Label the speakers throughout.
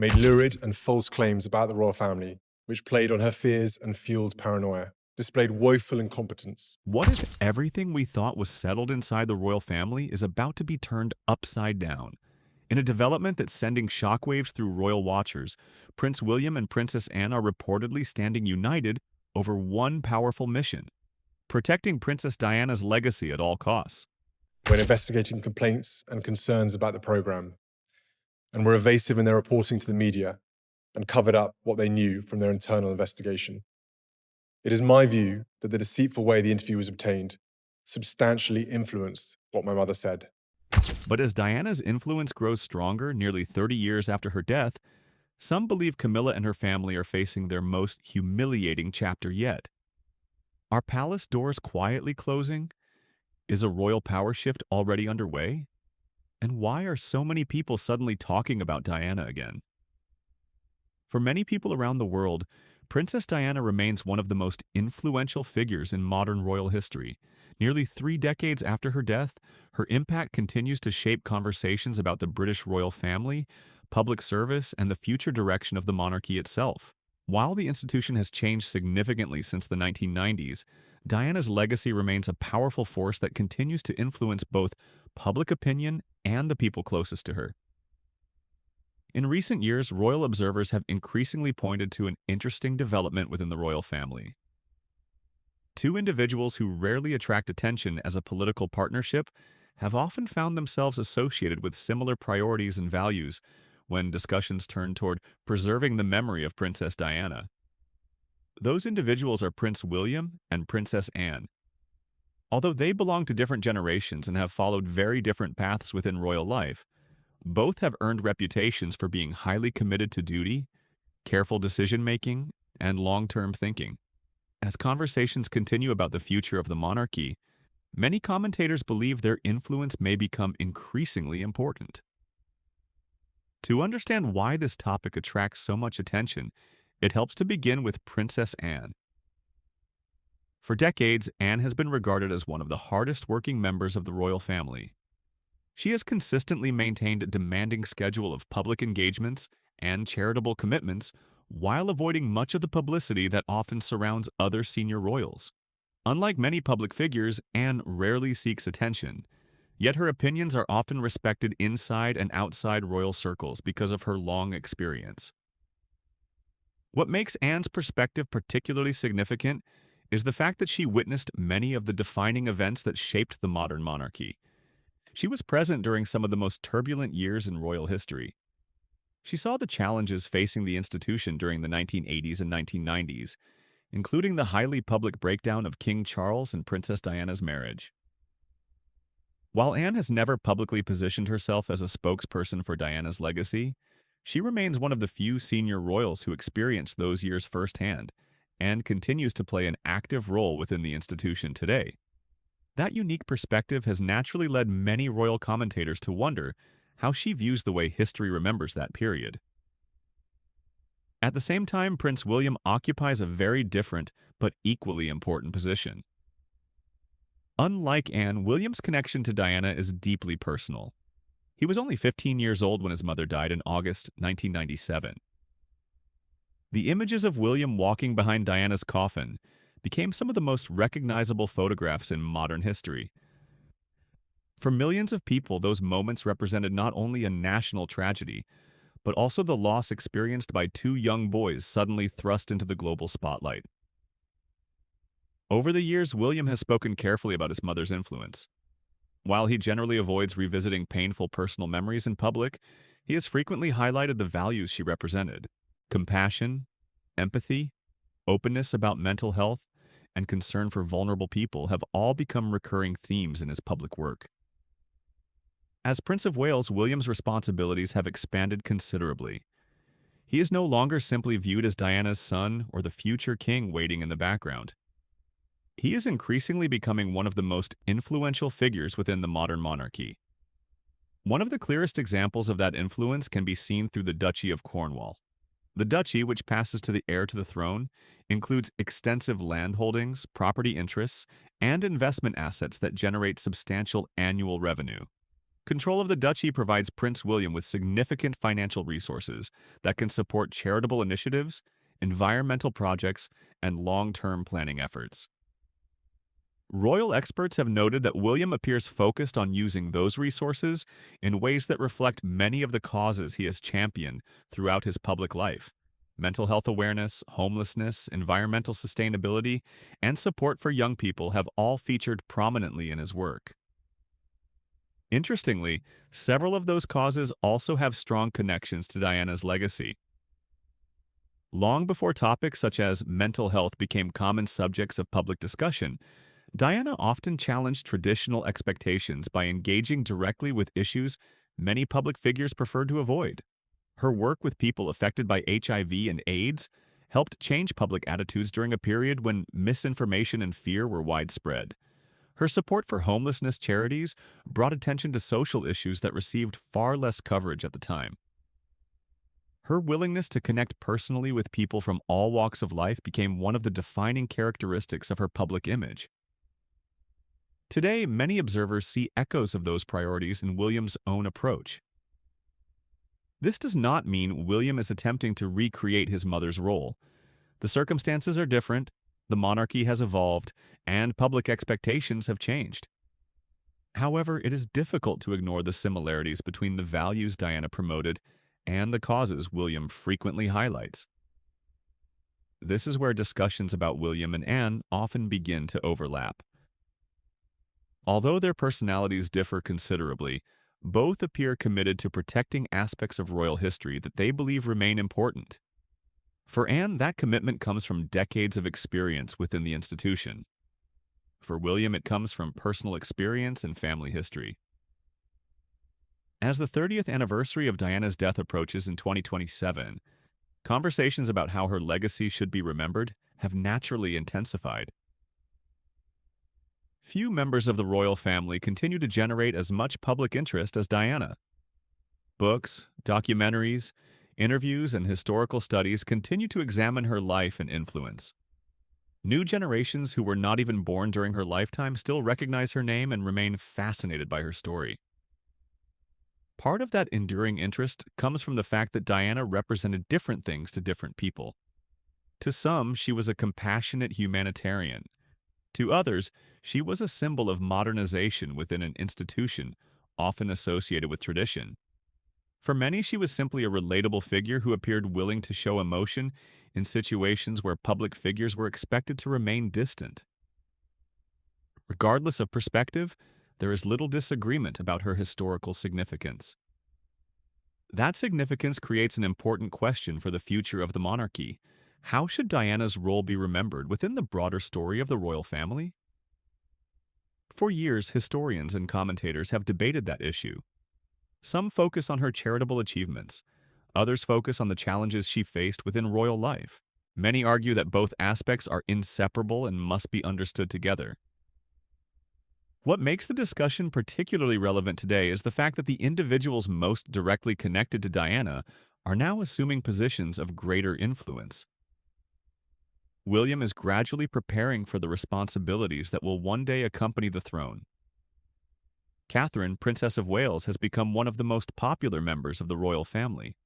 Speaker 1: made lurid and false claims about the royal family, which played on her fears and fueled paranoia, displayed woeful incompetence.
Speaker 2: What if everything we thought was settled inside the royal family is about to be turned upside down? In a development that's sending shockwaves through royal watchers, Prince William and Princess Anne are reportedly standing united over one powerful mission: protecting Princess Diana's legacy at all costs.
Speaker 1: When investigating complaints and concerns about the program, and were evasive in their reporting to the media and covered up what they knew from their internal investigation. It is my view that the deceitful way the interview was obtained substantially influenced what my mother said.
Speaker 2: But as Diana's influence grows stronger nearly 30 years after her death, some believe Camilla and her family are facing their most humiliating chapter yet. Are palace doors quietly closing? Is a royal power shift already underway? And why are so many people suddenly talking about Diana again? For many people around the world, Princess Diana remains one of the most influential figures in modern royal history. Nearly 3 decades after her death, her impact continues to shape conversations about the British royal family, public service, and the future direction of the monarchy itself. While the institution has changed significantly since the 1990s, Diana's legacy remains a powerful force that continues to influence both public opinion and the people closest to her. In recent years, royal observers have increasingly pointed to an interesting development within the royal family. Two individuals who rarely attract attention as a political partnership have often found themselves associated with similar priorities and values when discussions turn toward preserving the memory of Princess Diana. Those individuals are Prince William and Princess Anne. Although they belong to different generations and have followed very different paths within royal life, both have earned reputations for being highly committed to duty, careful decision-making, and long-term thinking. As conversations continue about the future of the monarchy, many commentators believe their influence may become increasingly important. To understand why this topic attracts so much attention, it helps to begin with Princess Anne. For decades, Anne has been regarded as one of the hardest-working members of the royal family. She has consistently maintained a demanding schedule of public engagements and charitable commitments while avoiding much of the publicity that often surrounds other senior royals. Unlike many public figures, Anne rarely seeks attention, yet her opinions are often respected inside and outside royal circles because of her long experience. What makes Anne's perspective particularly significant is the fact that she witnessed many of the defining events that shaped the modern monarchy. She was present during some of the most turbulent years in royal history. She saw the challenges facing the institution during the 1980s and 1990s, including the highly public breakdown of King Charles and Princess Diana's marriage. While Anne has never publicly positioned herself as a spokesperson for Diana's legacy, she remains one of the few senior royals who experienced those years firsthand and continues to play an active role within the institution today. That unique perspective has naturally led many royal commentators to wonder how she views the way history remembers that period. At the same time, Prince William occupies a very different but equally important position. Unlike Anne, William's connection to Diana is deeply personal. He was only 15 years old when his mother died in August 1997. The images of William walking behind Diana's coffin became some of the most recognizable photographs in modern history. For millions of people, those moments represented not only a national tragedy, but also the loss experienced by two young boys suddenly thrust into the global spotlight. Over the years, William has spoken carefully about his mother's influence. While he generally avoids revisiting painful personal memories in public, he has frequently highlighted the values she represented: compassion, empathy, openness about mental health, and concern for vulnerable people have all become recurring themes in his public work. As Prince of Wales, William's responsibilities have expanded considerably. He is no longer simply viewed as Diana's son or the future king waiting in the background. He is increasingly becoming one of the most influential figures within the modern monarchy. One of the clearest examples of that influence can be seen through the Duchy of Cornwall. The duchy, which passes to the heir to the throne, includes extensive land holdings, property interests, and investment assets that generate substantial annual revenue. Control of the duchy provides Prince William with significant financial resources that can support charitable initiatives, environmental projects, and long-term planning efforts. Royal experts have noted that William appears focused on using those resources in ways that reflect many of the causes he has championed throughout his public life. Mental health awareness, homelessness, environmental sustainability, and support for young people have all featured prominently in his work. Interestingly, several of those causes also have strong connections to Diana's legacy. Long before topics such as mental health became common subjects of public discussion, Diana often challenged traditional expectations by engaging directly with issues many public figures preferred to avoid. Her work with people affected by HIV and AIDS helped change public attitudes during a period when misinformation and fear were widespread. Her support for homelessness charities brought attention to social issues that received far less coverage at the time. Her willingness to connect personally with people from all walks of life became one of the defining characteristics of her public image. Today, many observers see echoes of those priorities in William's own approach. This does not mean William is attempting to recreate his mother's role. The circumstances are different, the monarchy has evolved, and public expectations have changed. However, it is difficult to ignore the similarities between the values Diana promoted and the causes William frequently highlights. This is where discussions about William and Anne often begin to overlap. Although their personalities differ considerably, both appear committed to protecting aspects of royal history that they believe remain important. For Anne, that commitment comes from decades of experience within the institution. For William, it comes from personal experience and family history. As the 30th anniversary of Diana's death approaches in 2027, conversations about how her legacy should be remembered have naturally intensified. Few members of the royal family continue to generate as much public interest as Diana. Books, documentaries, interviews, and historical studies continue to examine her life and influence. New generations who were not even born during her lifetime still recognize her name and remain fascinated by her story. Part of that enduring interest comes from the fact that Diana represented different things to different people. To some, she was a compassionate humanitarian. To others, she was a symbol of modernization within an institution, often associated with tradition. For many, she was simply a relatable figure who appeared willing to show emotion in situations where public figures were expected to remain distant. Regardless of perspective, there is little disagreement about her historical significance. That significance creates an important question for the future of the monarchy. How should Diana's role be remembered within the broader story of the royal family? For years, historians and commentators have debated that issue. Some focus on her charitable achievements. Others focus on the challenges she faced within royal life. Many argue that both aspects are inseparable and must be understood together. What makes the discussion particularly relevant today is the fact that the individuals most directly connected to Diana are now assuming positions of greater influence. William is gradually preparing for the responsibilities that will one day accompany the throne. Catherine, Princess of Wales, has become one of the most popular members of the royal family.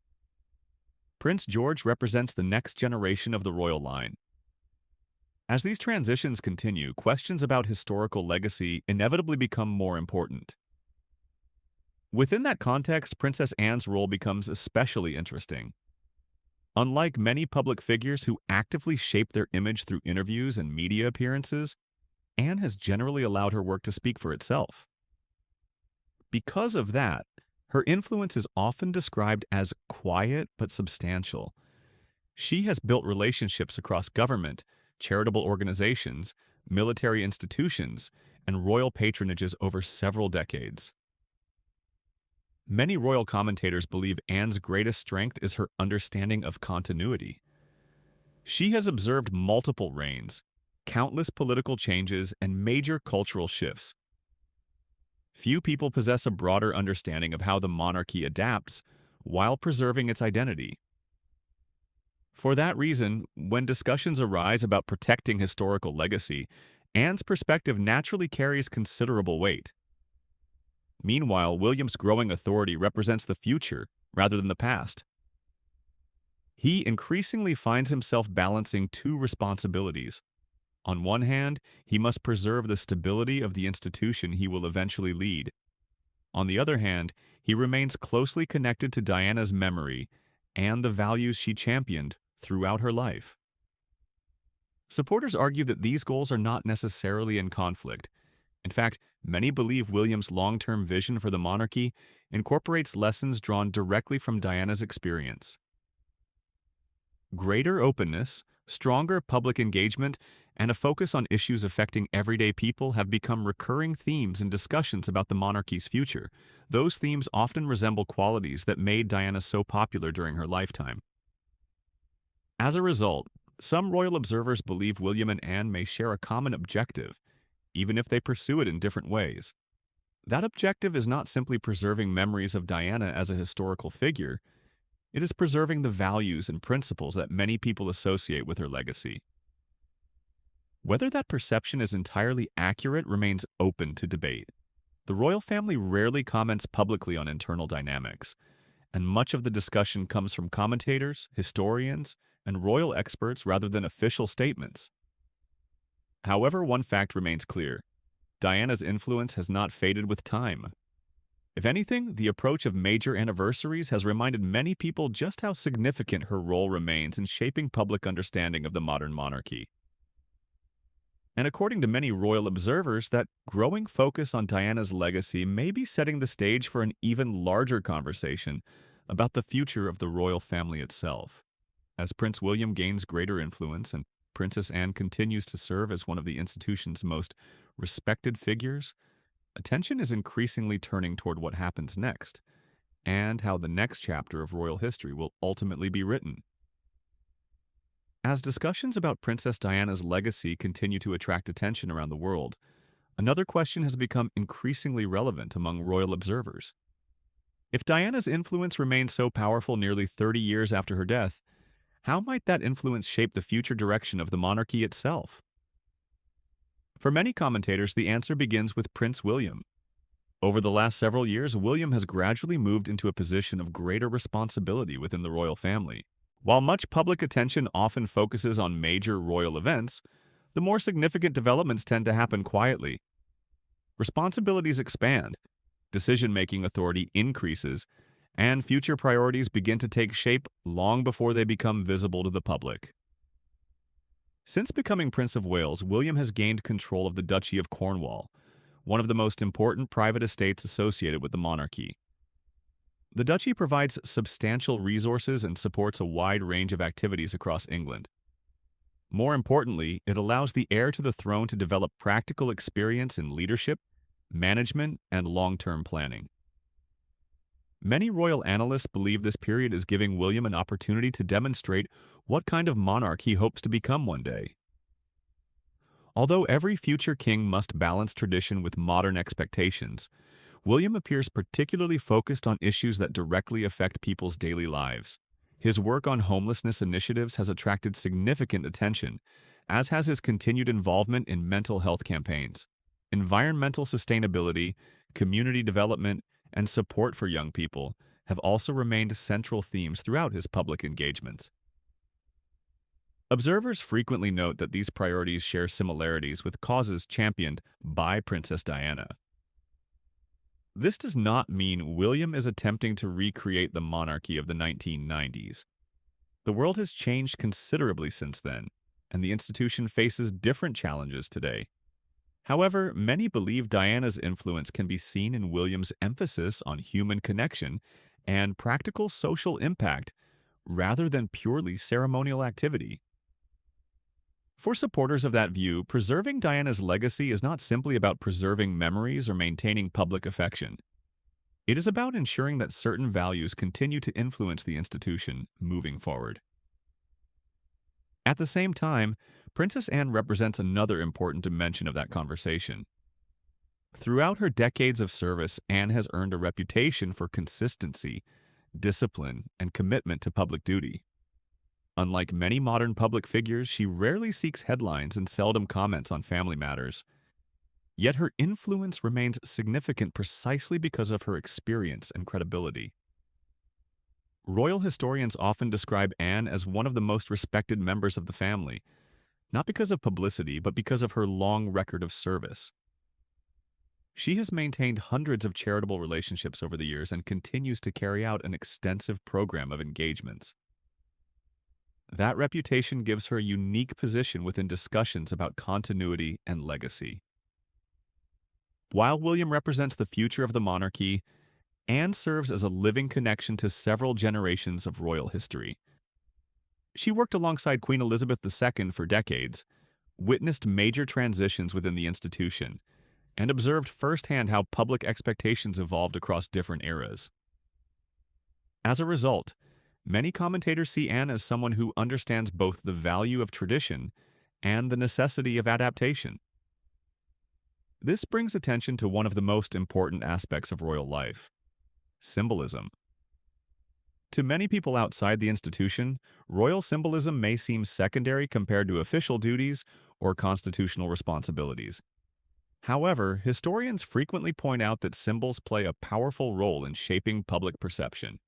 Speaker 2: Prince George represents the next generation of the royal line. As these transitions continue, questions about historical legacy inevitably become more important. Within that context, Princess Anne's role becomes especially interesting. Unlike many public figures who actively shape their image through interviews and media appearances, Anne has generally allowed her work to speak for itself. Because of that, her influence is often described as quiet but substantial. She has built relationships across government, charitable organizations, military institutions, and royal patronages over several decades. Many royal commentators believe Anne's greatest strength is her understanding of continuity. She has observed multiple reigns, countless political changes, and major cultural shifts. Few people possess a broader understanding of how the monarchy adapts while preserving its identity. For that reason, when discussions arise about protecting historical legacy, Anne's perspective naturally carries considerable weight. Meanwhile, William's growing authority represents the future rather than the past. He increasingly finds himself balancing two responsibilities. On one hand, he must preserve the stability of the institution he will eventually lead. On the other hand, he remains closely connected to Diana's memory and the values she championed throughout her life. Supporters argue that these goals are not necessarily in conflict. In fact, many believe William's long-term vision for the monarchy incorporates lessons drawn directly from Diana's experience. Greater openness, stronger public engagement, and a focus on issues affecting everyday people have become recurring themes in discussions about the monarchy's future. Those themes often resemble qualities that made Diana so popular during her lifetime. As a result, some royal observers believe William and Anne may share a common objective, even if they pursue it in different ways. That objective is not simply preserving memories of Diana as a historical figure, it is preserving the values and principles that many people associate with her legacy. Whether that perception is entirely accurate remains open to debate. The royal family rarely comments publicly on internal dynamics, and much of the discussion comes from commentators, historians, and royal experts rather than official statements. However, one fact remains clear. Diana's influence has not faded with time. If anything, the approach of major anniversaries has reminded many people just how significant her role remains in shaping public understanding of the modern monarchy. And according to many royal observers, that growing focus on Diana's legacy may be setting the stage for an even larger conversation about the future of the royal family itself. As Prince William gains greater influence and Princess Anne continues to serve as one of the institution's most respected figures, attention is increasingly turning toward what happens next and how the next chapter of royal history will ultimately be written. As discussions about Princess Diana's legacy continue to attract attention around the world, another question has become increasingly relevant among royal observers. If Diana's influence remains so powerful nearly 30 years after her death, how might that influence shape the future direction of the monarchy itself? For many commentators, the answer begins with Prince William. Over the last several years, William has gradually moved into a position of greater responsibility within the royal family. While much public attention often focuses on major royal events, the more significant developments tend to happen quietly. Responsibilities expand, decision-making authority increases, and future priorities begin to take shape long before they become visible to the public. Since becoming Prince of Wales, William has gained control of the Duchy of Cornwall, one of the most important private estates associated with the monarchy. The duchy provides substantial resources and supports a wide range of activities across England. More importantly, it allows the heir to the throne to develop practical experience in leadership, management, and long-term planning. Many royal analysts believe this period is giving William an opportunity to demonstrate what kind of monarch he hopes to become one day. Although every future king must balance tradition with modern expectations, William appears particularly focused on issues that directly affect people's daily lives. His work on homelessness initiatives has attracted significant attention, as has his continued involvement in mental health campaigns. Environmental sustainability, community development, and support for young people have also remained central themes throughout his public engagements. Observers frequently note that these priorities share similarities with causes championed by Princess Diana. This does not mean William is attempting to recreate the monarchy of the 1990s. The world has changed considerably since then, and the institution faces different challenges today. However, many believe Diana's influence can be seen in William's emphasis on human connection and practical social impact rather than purely ceremonial activity. For supporters of that view, preserving Diana's legacy is not simply about preserving memories or maintaining public affection. It is about ensuring that certain values continue to influence the institution moving forward. At the same time, Princess Anne represents another important dimension of that conversation. Throughout her decades of service, Anne has earned a reputation for consistency, discipline, and commitment to public duty. Unlike many modern public figures, she rarely seeks headlines and seldom comments on family matters. Yet her influence remains significant precisely because of her experience and credibility. Royal historians often describe Anne as one of the most respected members of the family, not because of publicity, but because of her long record of service. She has maintained hundreds of charitable relationships over the years and continues to carry out an extensive program of engagements. That reputation gives her a unique position within discussions about continuity and legacy. While William represents the future of the monarchy, Anne serves as a living connection to several generations of royal history. She worked alongside Queen Elizabeth II for decades, witnessed major transitions within the institution, and observed firsthand how public expectations evolved across different eras. As a result, many commentators see Anne as someone who understands both the value of tradition and the necessity of adaptation. This brings attention to one of the most important aspects of royal life: symbolism. To many people outside the institution, royal symbolism may seem secondary compared to official duties or constitutional responsibilities. However, historians frequently point out that symbols play a powerful role in shaping public perception.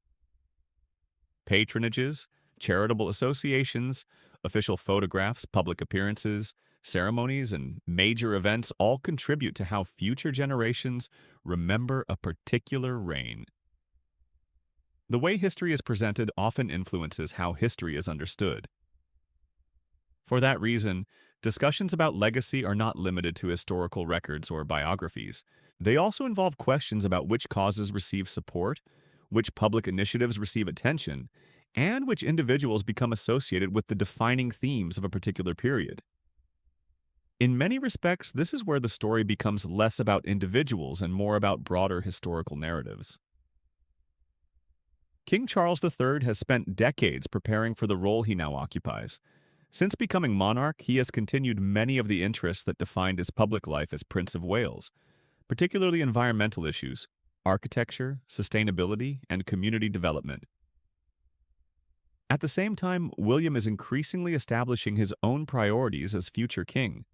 Speaker 2: Patronages, charitable associations, official photographs, public appearances, ceremonies, and major events all contribute to how future generations remember a particular reign. The way history is presented often influences how history is understood. For that reason, discussions about legacy are not limited to historical records or biographies. They also involve questions about which causes receive support, which public initiatives receive attention, and which individuals become associated with the defining themes of a particular period. In many respects, this is where the story becomes less about individuals and more about broader historical narratives. King Charles III has spent decades preparing for the role he now occupies. Since becoming monarch, he has continued many of the interests that defined his public life as Prince of Wales, particularly environmental issues, architecture, sustainability, and community development. At the same time, William is increasingly establishing his own priorities as future king.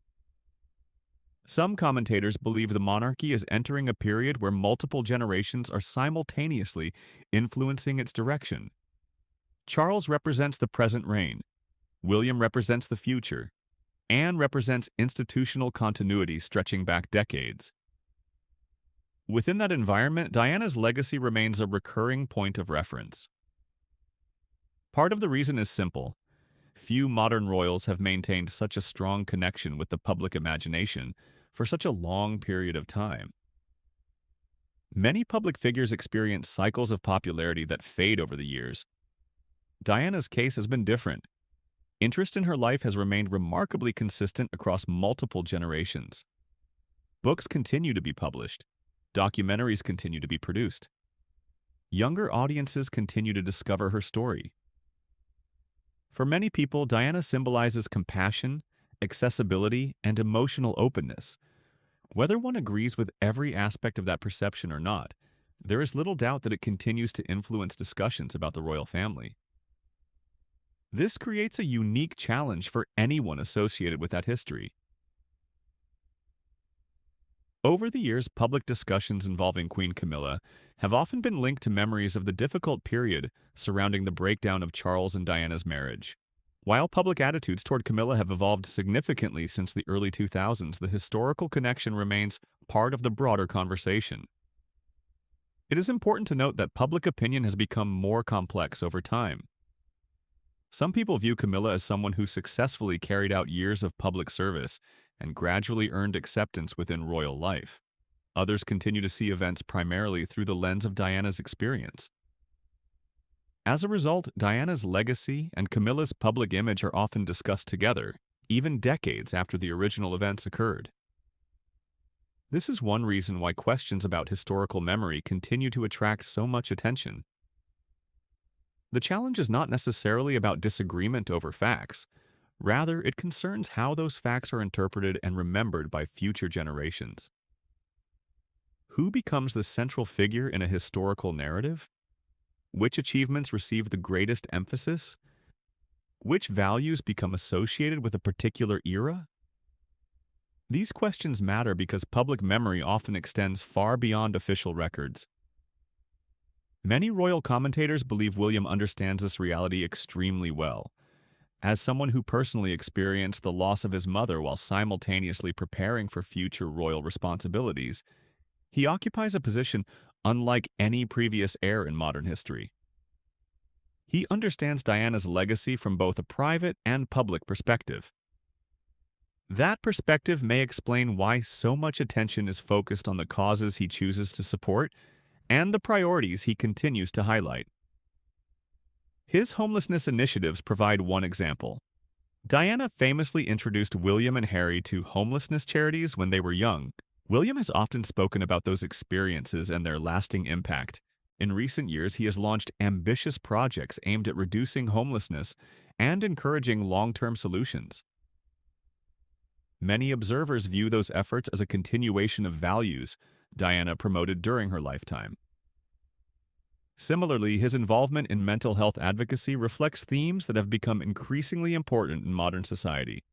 Speaker 2: Some commentators believe the monarchy is entering a period where multiple generations are simultaneously influencing its direction. Charles represents the present reign, William represents the future, Anne represents institutional continuity stretching back decades. Within that environment, Diana's legacy remains a recurring point of reference. Part of the reason is simple. Few modern royals have maintained such a strong connection with the public imagination for such a long period of time. Many public figures experience cycles of popularity that fade over the years. Diana's case has been different. Interest in her life has remained remarkably consistent across multiple generations. Books continue to be published. Documentaries continue to be produced. Younger audiences continue to discover her story. For many people, Diana symbolizes compassion, accessibility, and emotional openness. Whether one agrees with every aspect of that perception or not, there is little doubt that it continues to influence discussions about the royal family. This creates a unique challenge for anyone associated with that history. Over the years, public discussions involving Queen Camilla have often been linked to memories of the difficult period surrounding the breakdown of Charles and Diana's marriage. While public attitudes toward Camilla have evolved significantly since the early 2000s, the historical connection remains part of the broader conversation. It is important to note that public opinion has become more complex over time. Some people view Camilla as someone who successfully carried out years of public service and gradually earned acceptance within royal life. Others continue to see events primarily through the lens of Diana's experience. As a result, Diana's legacy and Camilla's public image are often discussed together, even decades after the original events occurred. This is one reason why questions about historical memory continue to attract so much attention. The challenge is not necessarily about disagreement over facts. Rather, it concerns how those facts are interpreted and remembered by future generations. Who becomes the central figure in a historical narrative? Which achievements receive the greatest emphasis? Which values become associated with a particular era? These questions matter because public memory often extends far beyond official records. Many royal commentators believe William understands this reality extremely well. As someone who personally experienced the loss of his mother while simultaneously preparing for future royal responsibilities, he occupies a position unlike any previous heir in modern history. He understands Diana's legacy from both a private and public perspective. That perspective may explain why so much attention is focused on the causes he chooses to support and the priorities he continues to highlight. His homelessness initiatives provide one example. Diana famously introduced William and Harry to homelessness charities when they were young. William has often spoken about those experiences and their lasting impact. In recent years, he has launched ambitious projects aimed at reducing homelessness and encouraging long-term solutions. Many observers view those efforts as a continuation of values Diana promoted during her lifetime. Similarly, his involvement in mental health advocacy reflects themes that have become increasingly important in modern society.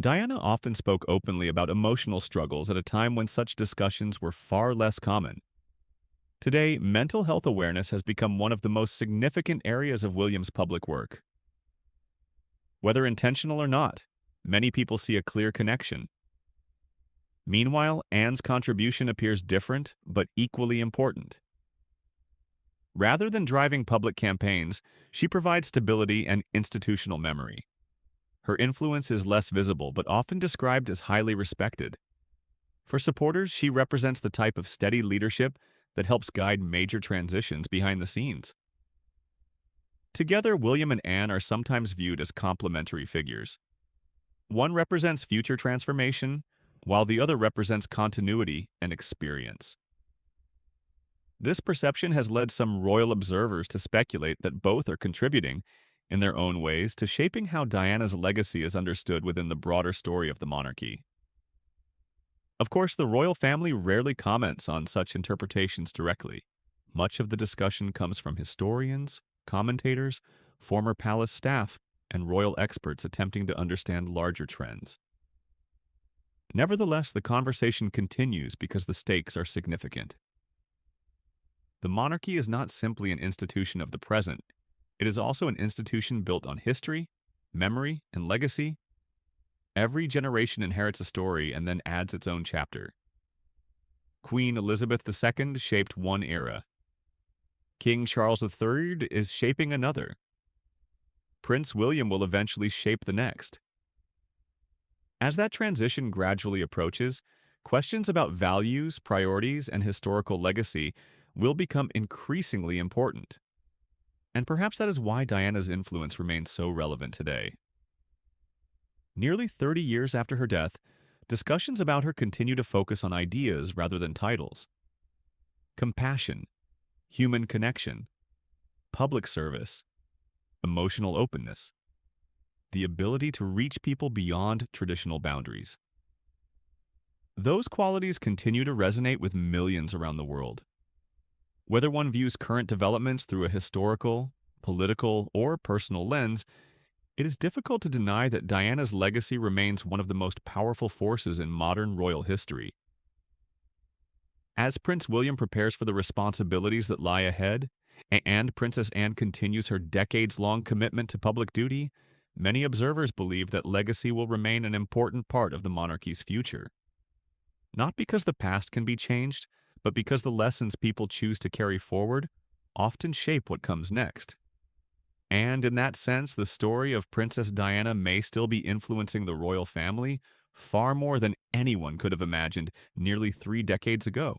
Speaker 2: Diana often spoke openly about emotional struggles at a time when such discussions were far less common. Today, mental health awareness has become one of the most significant areas of William's public work. Whether intentional or not, many people see a clear connection. Meanwhile, Anne's contribution appears different but equally important. Rather than driving public campaigns, she provides stability and institutional memory. Her influence is less visible but often described as highly respected. For supporters, she represents the type of steady leadership that helps guide major transitions behind the scenes. Together, William and Anne are sometimes viewed as complementary figures. One represents future transformation, while the other represents continuity and experience. This perception has led some royal observers to speculate that both are contributing, in their own ways, to shaping how Diana's legacy is understood within the broader story of the monarchy. Of course, the royal family rarely comments on such interpretations directly. Much of the discussion comes from historians, commentators, former palace staff, and royal experts attempting to understand larger trends. Nevertheless, the conversation continues because the stakes are significant. The monarchy is not simply an institution of the present, it is also an institution built on history, memory, and legacy. Every generation inherits a story and then adds its own chapter. Queen Elizabeth II shaped one era. King Charles III is shaping another. Prince William will eventually shape the next. As that transition gradually approaches, questions about values, priorities, and historical legacy will become increasingly important. And perhaps that is why Diana's influence remains so relevant today. Nearly 30 years after her death, discussions about her continue to focus on ideas rather than titles. Compassion, human connection, public service, emotional openness, the ability to reach people beyond traditional boundaries. Those qualities continue to resonate with millions around the world. Whether one views current developments through a historical, political, or personal lens, it is difficult to deny that Diana's legacy remains one of the most powerful forces in modern royal history. As Prince William prepares for the responsibilities that lie ahead, and Princess Anne continues her decades-long commitment to public duty, many observers believe that legacy will remain an important part of the monarchy's future. Not because the past can be changed, but because the lessons people choose to carry forward often shape what comes next. And in that sense, the story of Princess Diana may still be influencing the royal family far more than anyone could have imagined nearly 3 decades ago.